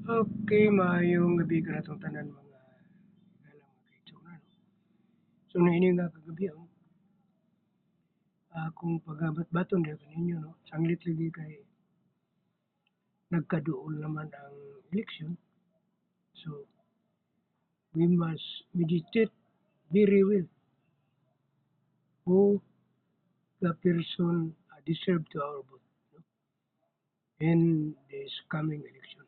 Okay, maayong gabi kanatong tanan mga higala mga kaigsoon. So niini nga kagabi akong paghabat-baton diha kaninyo sanglit lagi kay nagkaduol naman ang eleksyon. So we must meditate very well who the person deserve to our vote in this coming election.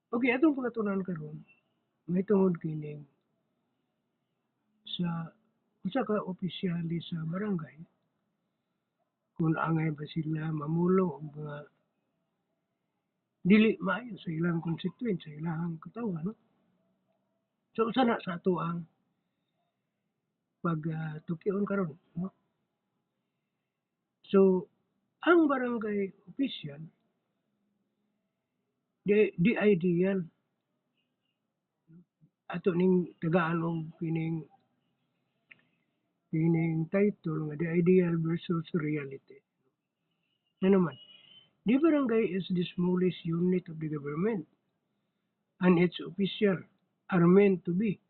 Okay, atong pagatunan karon may tungod kining sa usa ka opisyales sa barangay kung angay ba sila mamulong og mga dili maayo sa ilang constituent, sa ilang katawan. So usa na sa ato ang pagtukion karon. So ang barangay official di ideal ato ning tagaan og kining title nga the ideal versus reality. Ano naman, the barangay is the smallest unit of the government and its official are meant to be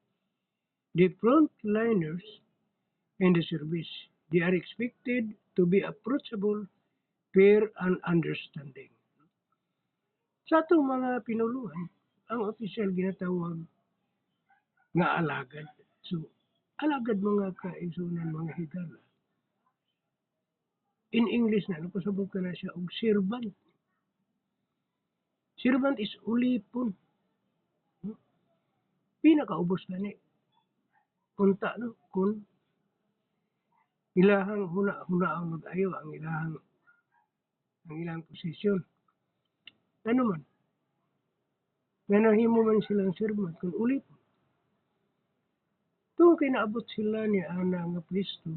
the frontliners in the service. They are expected to be approachable, fair, and understanding. Sa atong mga pinuluhan, ang opisyal ginatawag nga alagad. So, alagad mga kaigsunan, mga higala. In English na, napasabot ka na siya og servant. Servant is ulipon. Pinakaubos na ni. Kunta, kung ilahang huna-hunaang mag-ayo ang ilang posisyon. Ano man, nga nahimo man silang servant kung ulipon. Kung kinaabot sila ni ana nga pwesto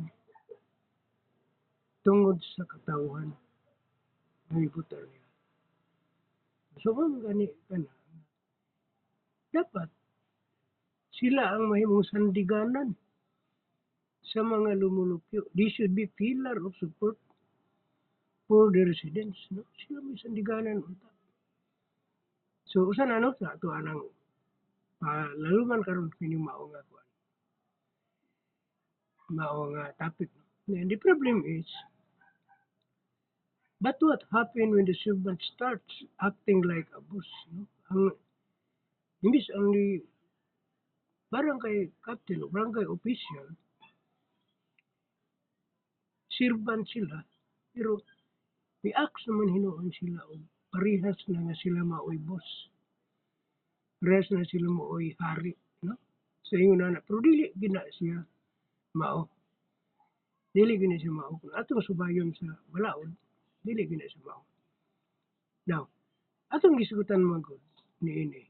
tungod sa katawhan ng ibutar nila. So ang gani kana dapat sila ang mahimong sandiganan sa mga lumulupyo. This should be pillar of support for the residents. No? Sila may sandiganan unta. So usa na sa ato anang laluman karon kini mao nga kuan. Mao nga topic. And the problem is, but what happens when the servant starts acting like a boss? No? Imbis ang barangay captain o barangay official, servant sila, pero i-act naman hinuon sila o parehas na nga sila mao'y boss. Parehas na sila mao'y hari. No? Sa ingon na pero dili gina siya mao. Dili gina siya mao. Kung atong subayon sa balaod, dili gina siya mao. Now, atong gisugutan mga good niini.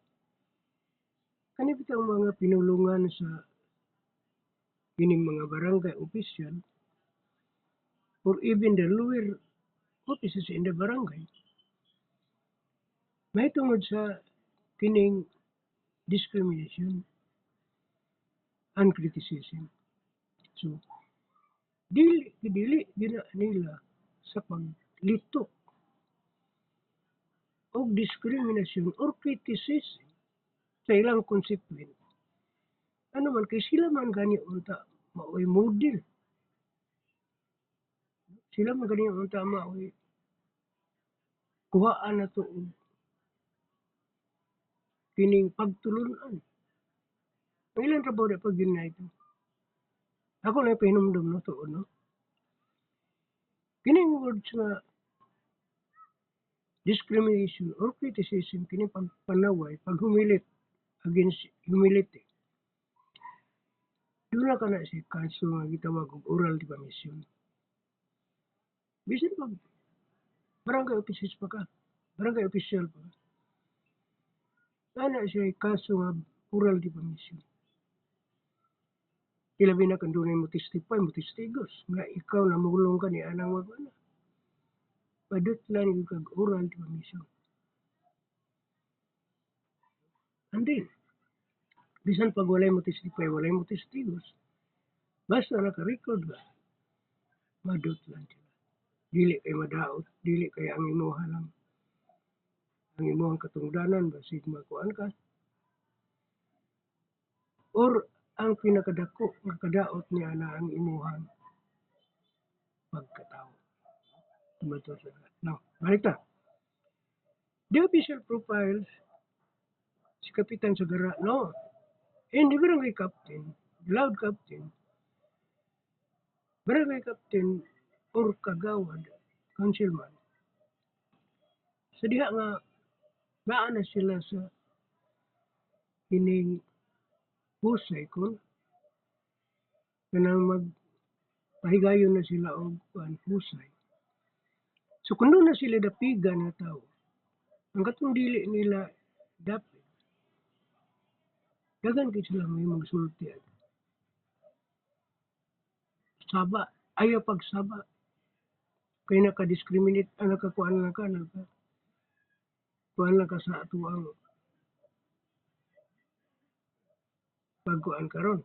Kani bitang mga pinulungan sa kining mga barangay official or even the lower offices in the barangay, may tungod sa kining discrimination and criticism. So, dili gina nila sa paglitok og discrimination or criticism sa ilang constituent. Ano man kay sila man gani unta mao'y model. Sila man gani unta mao'y kuhaan nato og kining pagtulunan. Ang ilang trabaho na pag yun ito. Ako na pahinumdum no tuon no. Kining words nga discrimination or criticism kining pagpanaway, paghumilit against humility. Dula ka na si kaso nga gitawag og oral defamation. Bisan pag barangay offices pa ka, barangay official pa ka. Ana siya kaso nga oral defamation. Ilabi na kung doon mo testify, mo testigos. Nga ikaw na mulong ka ni anang wagwana. Padut lang yung kag oral defamation. And then, bisan pag walay mo testify, walay mo testigos, basta naka-record ka, madut lang sila. Dili kay madaot, dili kay ang imuha lang ang imong katungdanan basig makuan ka or ang pinakadako nga kadaot niya na ang imuhang pagkatao. Tumato sa no, balik ta. The official profile si Kapitan Sagara, no, and the barangay captain, the loud captain, barangay captain or kagawad, councilman, sa diha nga naa na sila sa kining husay kon kanang magpahigayon na sila og husay. So kung doon na sila dapigan na tao, ang katong dili nila dapat, dagan kay sila may magsulti. Saba, ayaw pagsaba. Kaya naka-discriminate, nakakuan lang ka, kuan lang ka sa atuang pagkuan karon.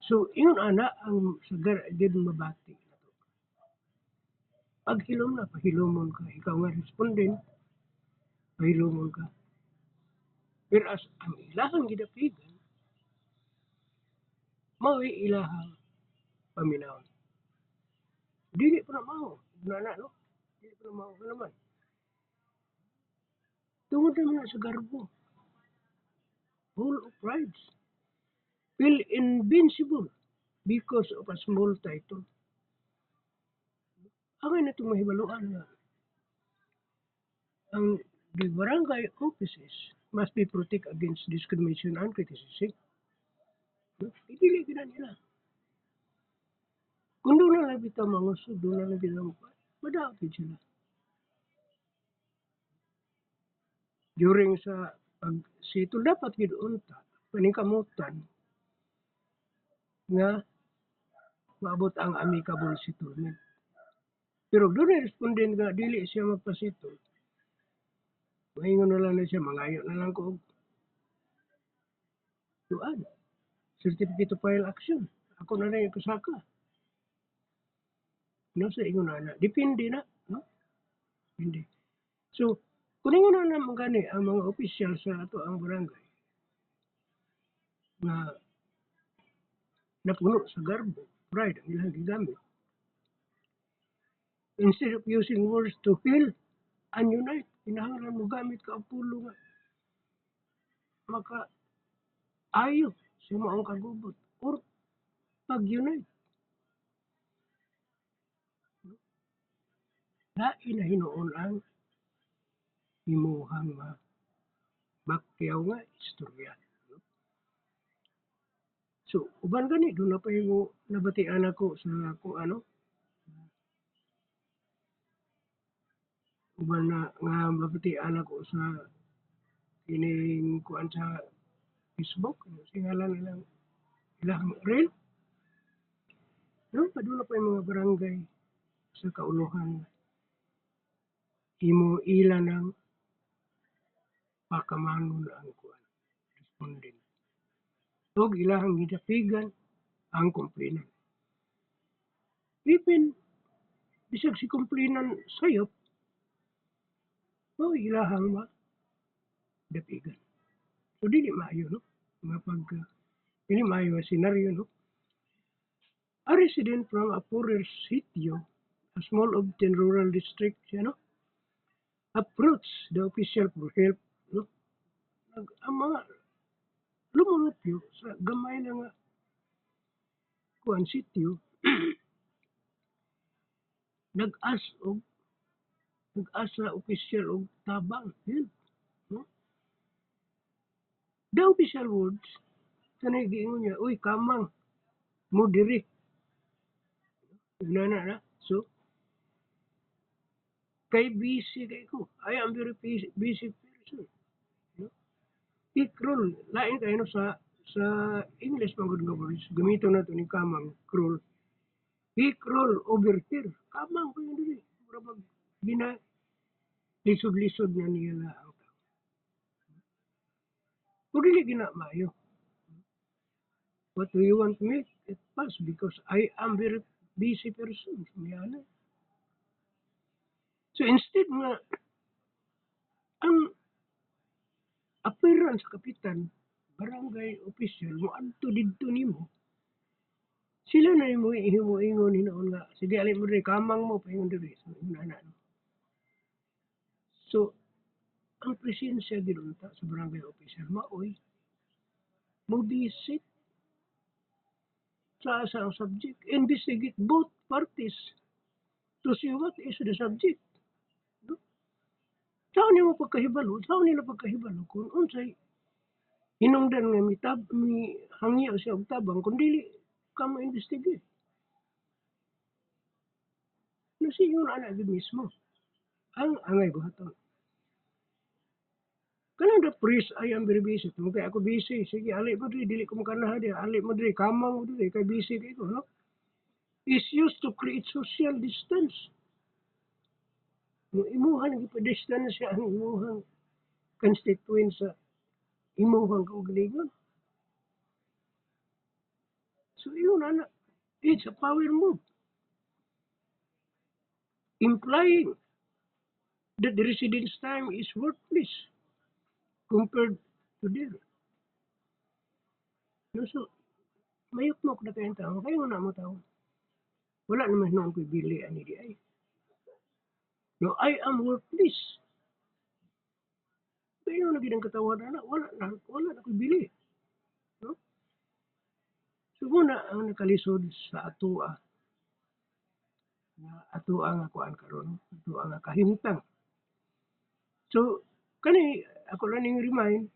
So, yun ana ang sagar din mabati. Pag hilom na, pahilomon ka. Ikaw nga respondent, pahilomon ka. Whereas, ang ilahang gidapigan, mawi ilahang paminawon. Dili pa na mao. Nana, no? Dili pa na mao ka naman. Tungod naman sa garbo. Full of pride. Feel invincible because of a small title. Ang na itong mahibaluan na ang the barangay offices must be protect against discrimination and criticism. Idili gina nila. Kung doon na lang bitaw mangusod, doon na lang bitaw madapit sila. During sa pag-sitol, dapat ginoonta, paningkamutan nga maabot ang amicable settlement. Pero doon na respondent nga, dili siya magpasitol. Maingon na lang na siya, mangayo na lang ko. Doon. Certificate of file action. Ako na rin yung kasaka. No, sa ingon na. Depende na. No? Depende. So, kung ingon na naman gani ang mga official sa ato ang barangay na napuno sa garbo, pride ang ilang gigamit. Instead of using words to heal and unite, kinahanglan mo gamit ka ang pulo nga maka-ayo sa maong kagubot or pag-unite. Lain na hinuon ang imuhang bakyaw nga istorya. So, uban gani, doon na pa yung nabatian ako sa kung ano, uban na nga mabatian ako sa kining kuan sa Facebook, singalan nilang ilang reel. No, padula pa yung mga barangay sa kauluhan. Imo ila ng pakamanon ang kuan respondent. Og ilahang gidapigan ang komplainan. Even bisag si komplainan sayop, ilahang dapigan. So dili maayo, no? Dili maayo nga senaryo, no? A resident from a poorer sitio, a small Obten rural district, approach the official for help, no? Ang mga lumunupyo sa gamay na nga kuan sitio, nag-asa official og tabang help, no? The official words kanay giingon niya, uy kamang mo diri. Na. So kay busy kay ko. I am very busy person. No? I-crawl. Lain kayo no, sa English mga good words. Gamiton na ito ni kamang crawl. I-crawl over here. Kamang ko yun diri. Para pag lisod-lisod na nila ang tao. Kung dili ginamayo. What do you want to make it pass? Because I am very busy person. So instead nga Ang appearance sa kapitan, barangay official mo adto didto nimo. Sila na mo ingon hinoon nga sige ali mo diri kamang mo paingon diri so inana. So ang presensya gidunta sa barangay official maoy mo visit sa asang subject, investigate both parties to see what is the subject. No? Saan nimo pagkahibalo? Saan nila pagkahibalo kung unsay hinungdan nga mi hangyo siya og tabang kun dili ka mo investigate. No siyon ana gid mismo. Ang angay buhaton. Kanang the priest I am very busy. Tungkol kay ako busy. Sige, ali mo diri, dili ko makanaha di. Ali mo diri, kamang mo diri, kay busy kay ko, no? Is used to create social distance. Yung imuhan ang ipa-distansya ang imuhang constituent sa imuhang kaugalingon. So yun, ana, it's a power move. Implying that the residence time is worthless compared to their. No, so, mayukmok na kayong tao. Kayo na mo tao. Wala naman noon ko'y bili ani di ay. No, I am worthless. Kayo na ginang katawan na, wala na ko'y bili. No? So muna ang nakalisod sa atua na atua nga kuan karon, atua nga kahimtang. So kani ako lang ning remind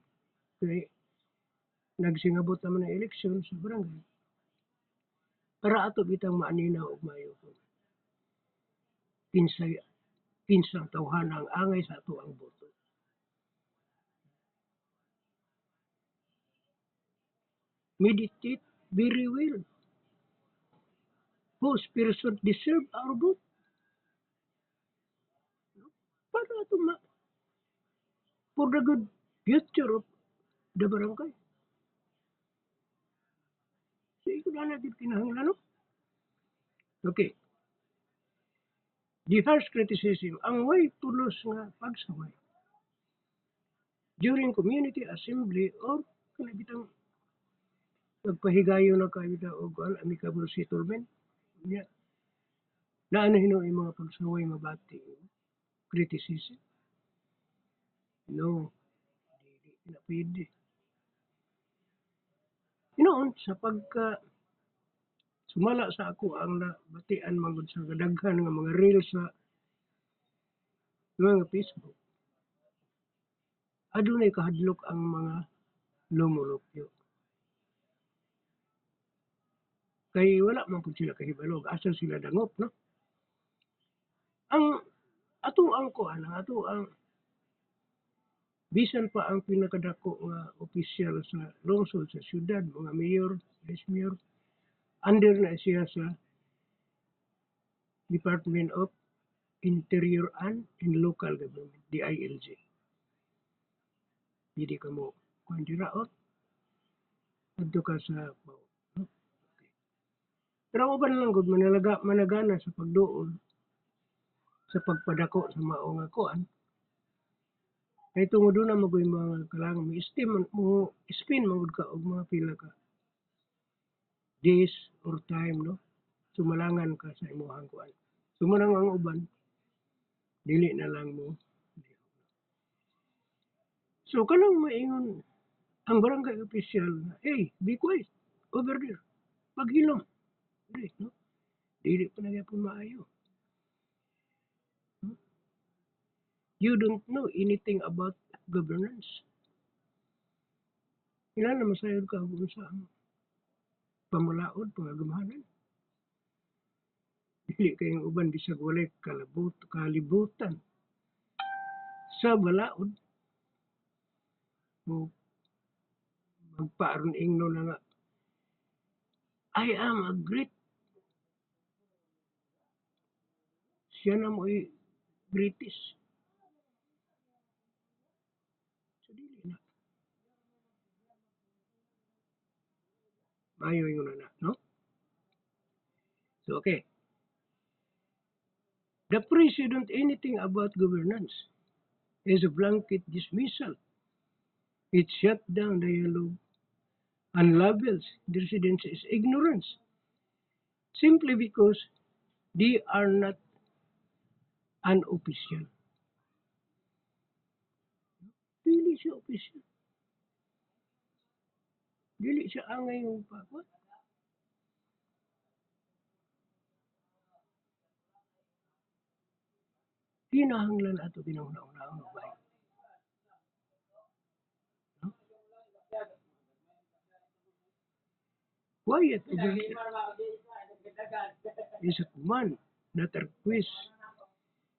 kay nagsingabot naman ang eleksyon sa barangay para ato bitang maaninaw og maayo kung kinsang tawhana ang angay sa ato ang boto. Meditate very well. Whose person deserve our vote? Para ato for the good future of the barangay. So ito na natin kinahanglan, no? Okay. The first criticism, ang way tulos nga pagsaway during community assembly or kanabitang nagpahigayon na kayo na og amicable settlement. Yeah. Na ano hino yung mga pagsaway mabati. Criticism. No. Hindi na pwede. Hinoon, sa pagka sumala sa ako ang nabatian magod sa kadaghan nga mga reels sa mga Facebook. Adunay kahadlok ang mga lumulupyo. Kay wala man pud sila kahibalog asa sila dangop, no? Ang ato ang kuan, ato ang bisan pa ang pinakadako nga opisyal sa lungsod sa syudad, mga mayor, vice mayor, under na siya sa Department of Interior and Local Government, DILG. Hindi ka mo kuan diraot adto ka sa no? Okay. Pero uban lang gud managana sa pagduol sa pagpadako sa mao nga kuan. Kay tungod na magoy mga kalangan mo spin magud ka og mga pila ka days or time, no? Sumalangan ka sa imong kuan. Sumanang ang uban dili na lang mo. So kanang maingon ang barangay official na, hey, be quiet over there. Paghilom. Dili, no? Dili pa nagyapon maayo. No? You don't know anything about governance. Ilan na masayod ka kung sa pamulaod, pangagamahanan. Dili kayong uban bisag walay kalibutan sa balaod. Mo magpaaron ingno na nga I am a great siya na mo'y British. So dili na. Mayo yung na, no? So okay. The president anything about governance. is a blanket dismissal. It shut down dialogue and labels the residents as ignorance simply because they are not unofficial. Dili siya official. Dili siya angay yung pagwat. Kinahanglan ato kinahanglan ba? No? Quiet overture is a command that request.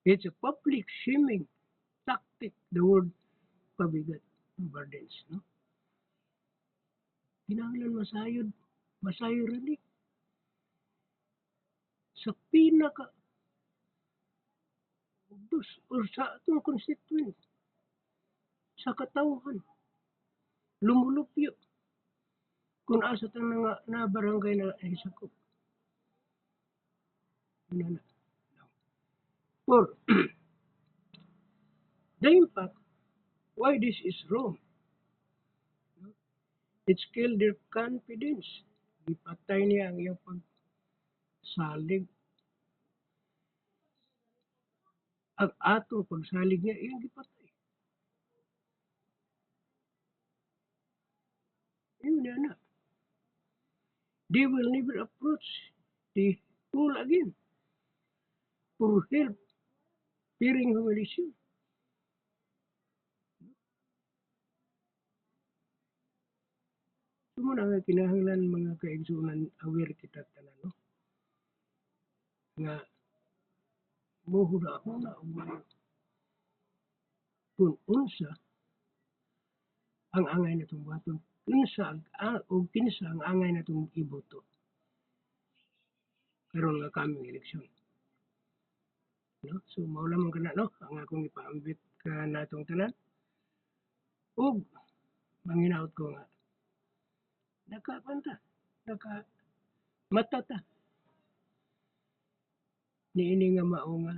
It's a public shaming tactic. The word pabigat burdens. No? Kinahanglan masayod. Masayo rin eh. Sa pinaka dos or sa atong constituent sa katawhan lumulupyo kung asa ta na barangay na isakop. Yun na. For the impact, why this is wrong, it's killed their confidence. Ipatay niya ang iyong pagsalig. Ang atong pagsalig niya, iyong ipatay. Yun na. They will never approach the pool again for help fearing humiliation. Sumuna nga kinahanglan mga kaigsunan aware kita tanan no nga muhura-hura og maayo kung unsa ang angay natong buhaton kinsa ang angay natong iboto karon nga kaming eleksyon no so mao lamang kana no ang akong ipaambit ka natong tanan ug manginaot ko nga nakapanta naka matata niini nga mao nga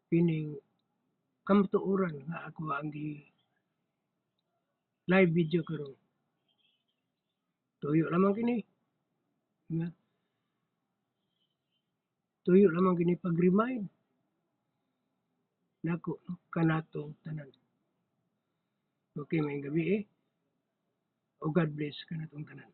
kining kamtuoran nga ako ang gi live video karon tuyo lamang kini nga tuyo lamang kini pag-remind nako no, kanatong tanan. Okay, may gabi o God bless kanatong tanan.